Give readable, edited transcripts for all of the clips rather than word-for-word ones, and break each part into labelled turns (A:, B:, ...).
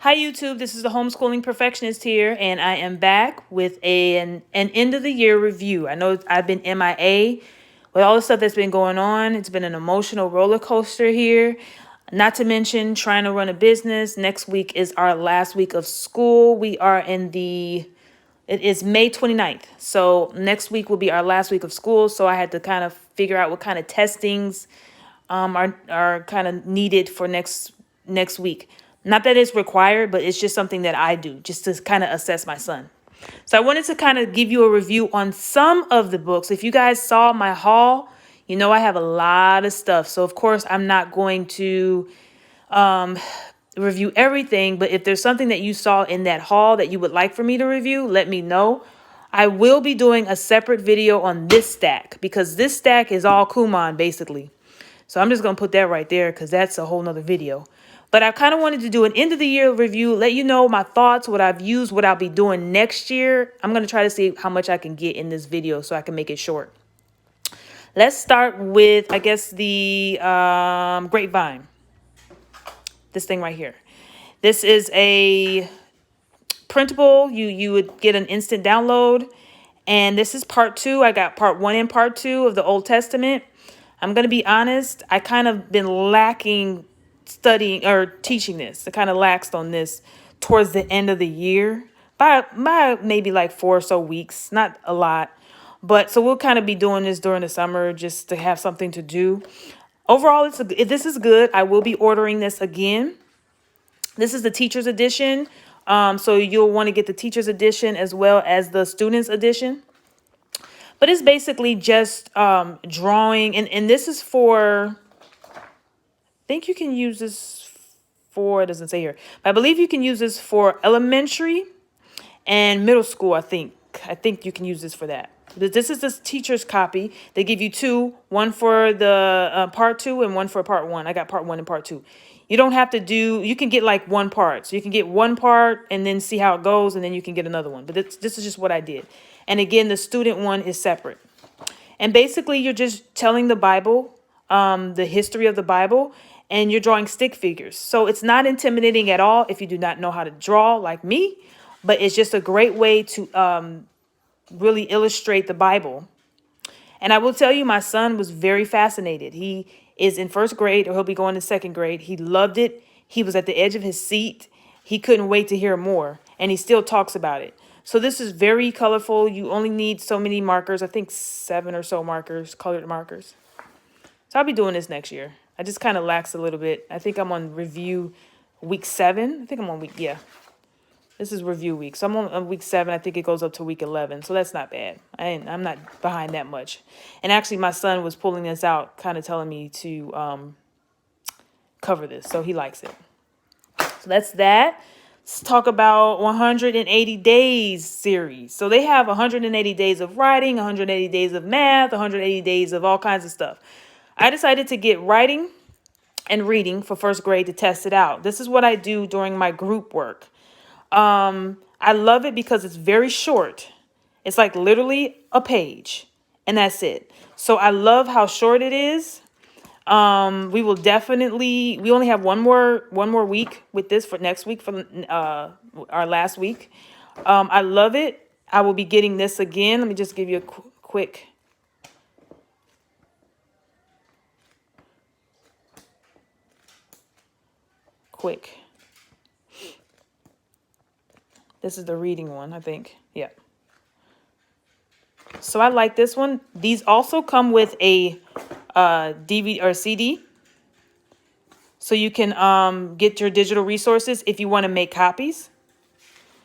A: Hi YouTube, this is the Homeschooling Perfectionist here, and I am back with an end of the year review. I know I've been MIA with all the stuff that's been going on. It's been an emotional roller coaster here. Not to mention trying to run a business. Next week is our last week of school. It is May 29th. So next week will be our last week of school. So I had to kind of figure out what kind of testings are kind of needed for next week. Not that it's required, but it's just something that I do just to kind of assess my son. So I wanted to kind of give you a review on some of the books. If you guys saw my haul, you know I have a lot of stuff. So of course I'm not going to review everything, but if there's something that you saw in that haul that you would like for me to review, let me know. I will be doing a separate video on this stack because this stack is all Kumon basically. So I'm just going to put that right there because that's a whole nother video. But I kind of wanted to do an end of the year review, let you know my thoughts, what I've used, what I'll be doing next year. I'm going to try to see how much I can get in this video so I can make it short. Let's start with, I guess, the Grapevine. This thing right here. This is a printable. You would get an instant download. And this is part 2. I got part 1 and part 2 of the Old Testament. I'm going to be honest. I kind of been lacking studying or teaching this. I kind of laxed on this towards the end of the year by maybe like 4 or so weeks, not a lot. But so we'll kind of be doing this during the summer just to have something to do. Overall, this is good. I will be ordering this again. This is the teacher's edition. So you'll want to get the teacher's edition as well as the student's edition. But it's basically just drawing. And this is for, I think you can use this for, it doesn't say here, but I believe you can use this for elementary and middle school, I think. I think you can use this for that. This is this teacher's copy. They give you 2, one for the part 2 and one for part 1. I got part 1 and part 2. You don't have to do, you can get like one part. So you can get one part and then see how it goes, and then you can get another one. But this is just what I did. And again, the student one is separate. And basically, you're just telling the Bible, the history of the Bible, and you're drawing stick figures. So it's not intimidating at all if you do not know how to draw like me, but it's just a great way to really illustrate the Bible. And I will tell you, my son was very fascinated. He is in 1st grade, or he'll be going to 2nd grade. He loved it. He was at the edge of his seat. He couldn't wait to hear more, and he still talks about it. So this is very colorful. You only need so many markers. I think 7 or so markers, colored markers. So I'll be doing this next year. I just kind of lax a little bit. I think I'm on review week 7. I think I'm on week, yeah. This is review week. So I'm on week 7. I think it goes up to week 11. So that's not bad. I'm not behind that much. And actually, my son was pulling this out, kind of telling me to cover this. So he likes it. So that's that. Let's talk about 180 days series. So they have 180 days of writing, 180 days of math, 180 days of all kinds of stuff. I decided to get writing and reading for 1st grade to test it out. This is what I do during my group work. I love it because it's very short. It's like literally a page, and that's it. So I love how short it is. We only have one more week with this for next week for our last week. I love it. I will be getting this again. Let me just give you a quick. This is the reading one, I think. Yeah. So I like this one. These also come with a DVD or CD. So you can get your digital resources if you want to make copies.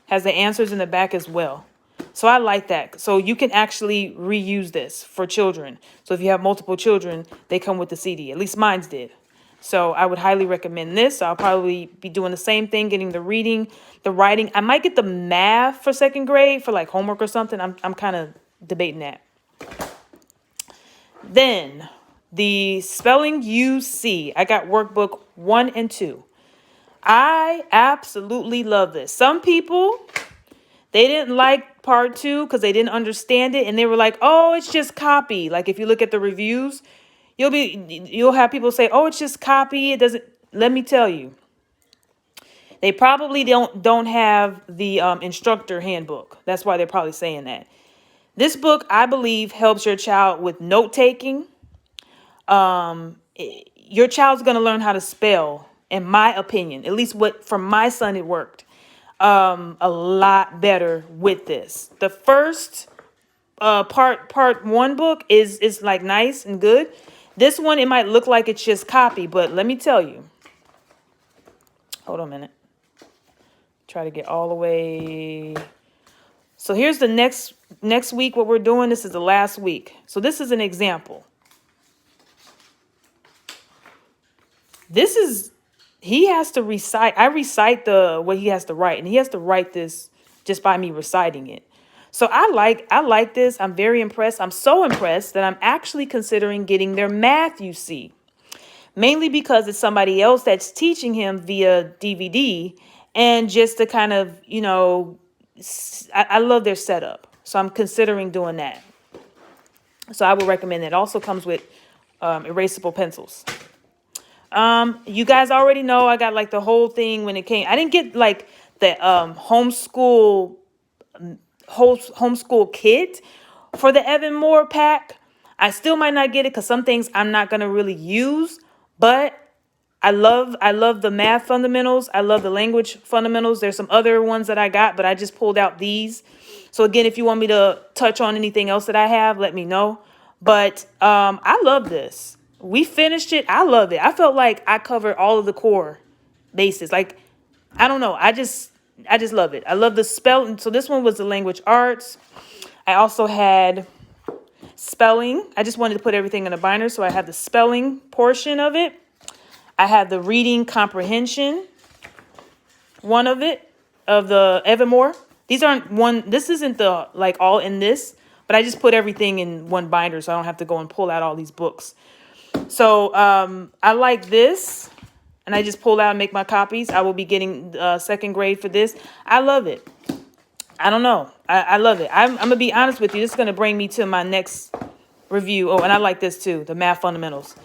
A: Has the answers in the back as well. So I like that. So you can actually reuse this for children. So if you have multiple children, they come with the CD. At least mine's did. So I would highly recommend this. I'll probably be doing the same thing, getting the reading, the writing. I might get the math for 2nd grade for like homework or something. I'm kind of debating that. Then the spelling UC. I got workbook 1 and 2. I absolutely love this. Some people, they didn't like part 2 because they didn't understand it. And they were like, oh, it's just copy. Like if you look at the reviews, you'll have people say, oh, it's just copy. It doesn't, let me tell you, They probably don't have the instructor handbook. That's why they're probably saying that. This book, I believe, helps your child with note taking. Your child's going to learn how to spell, in my opinion. At least for my son, it worked a lot better with this. The first part one book is like nice and good. This one, it might look like it's just copy, but let me tell you. Hold on a minute. Try to get all the way. So here's the next week what we're doing. This is the last week. So this is an example. This is, he has to recite. I recite what he has to write, and he has to write this just by me reciting it. So I like this. I'm very impressed. I'm so impressed that I'm actually considering getting their math, you see. Mainly because it's somebody else that's teaching him via DVD, and just to kind of, I love their setup. So I'm considering doing that. So I would recommend that. It also comes with erasable pencils. You guys already know I got like the whole thing when it came. I didn't get like the homeschool kit for the Evan-Moor pack. I still might not get it because some things I'm not going to really use, but I love the math fundamentals. I love the language fundamentals. There's some other ones that I got, but I just pulled out these. So again, if you want me to touch on anything else that I have, let me know. But I love this. We finished it. I love it. I felt like I covered all of the core bases. Like, I don't know. I just love it. I love the spelling. So this one was the language arts. I also had spelling. I just wanted to put everything in a binder. So I have the spelling portion of it. I have the reading comprehension one of the Evan-Moor. These aren't one. This isn't the like all in this, but I just put everything in one binder so I don't have to go and pull out all these books. So I like this, and I just pull out and make my copies. I will be getting second grade for this. I love it. I don't know. I love it. I'm going to be honest with you. This is going to bring me to my next review. Oh, and I like this too, the math fundamentals.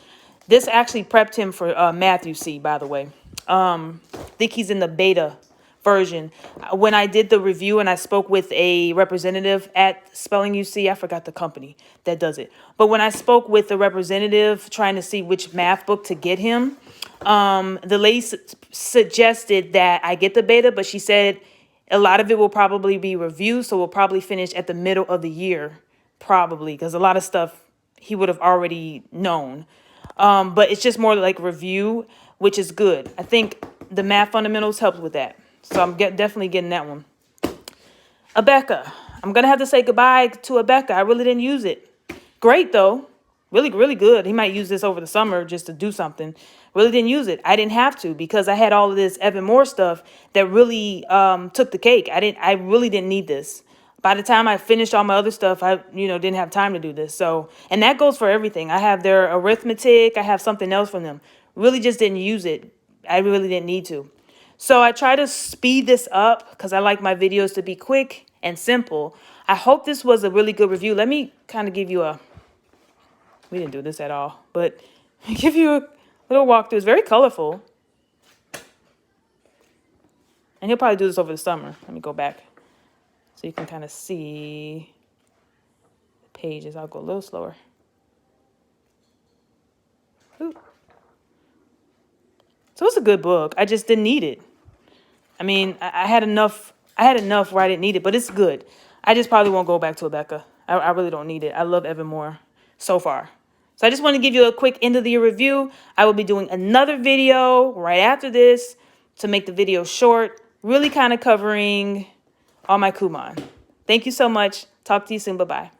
A: This actually prepped him for math, you see, by the way. I think he's in the beta version. When I did the review and I spoke with a representative at Spelling UC, I forgot the company that does it. But when I spoke with the representative trying to see which math book to get him, the lady suggested that I get the beta, but she said a lot of it will probably be reviewed, so we'll probably finish at the middle of the year, probably, because a lot of stuff he would have already known. But it's just more like review, which is good. I think the math fundamentals helps with that. So I'm definitely getting that one. Abeka. I'm going to have to say goodbye to Abeka. I really didn't use it. Great, though. Really, really good. He might use this over the summer just to do something. Really didn't use it. I didn't have to because I had all of this Evan-Moor stuff that really took the cake. I really didn't need this. By the time I finished all my other stuff, I didn't have time to do this. So, and that goes for everything. I have their arithmetic. I have something else from them. Really just didn't use it. I really didn't need to. So I try to speed this up because I like my videos to be quick and simple. I hope this was a really good review. Let me kind of give you we didn't do this at all, but give you a little walkthrough. It's very colorful. And he'll probably do this over the summer. Let me go back so you can kind of see the pages. I'll go a little slower. Ooh. So it's a good book. I just didn't need it. I mean, I had enough where I didn't need it, but it's good. I just probably won't go back to Abeka. I really don't need it. I love Evan-Moor so far. So I just want to give you a quick end of the year review. I will be doing another video right after this to make the video short, really kind of covering all my Kumon. Thank you so much. Talk to you soon. Bye-bye.